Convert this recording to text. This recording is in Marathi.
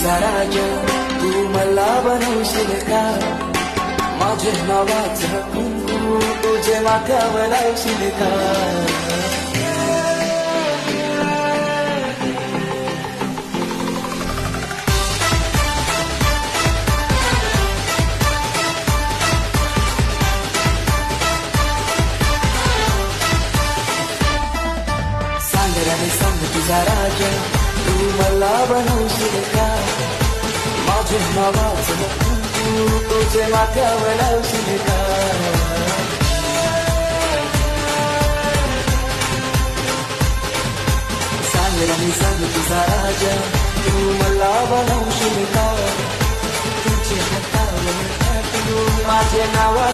तुझा राजा तू मला बनवशील का माझे नावाचं कुंकू तुझे माथ्यावर लावशील का सांग तुझा राजा तू मला बनवशील का माझे नावाचं कुंकू तुझे माथ्यावर लावशील का सांग तुझा राजा तू मला बनवशील का तुझे हातावर माझे नाव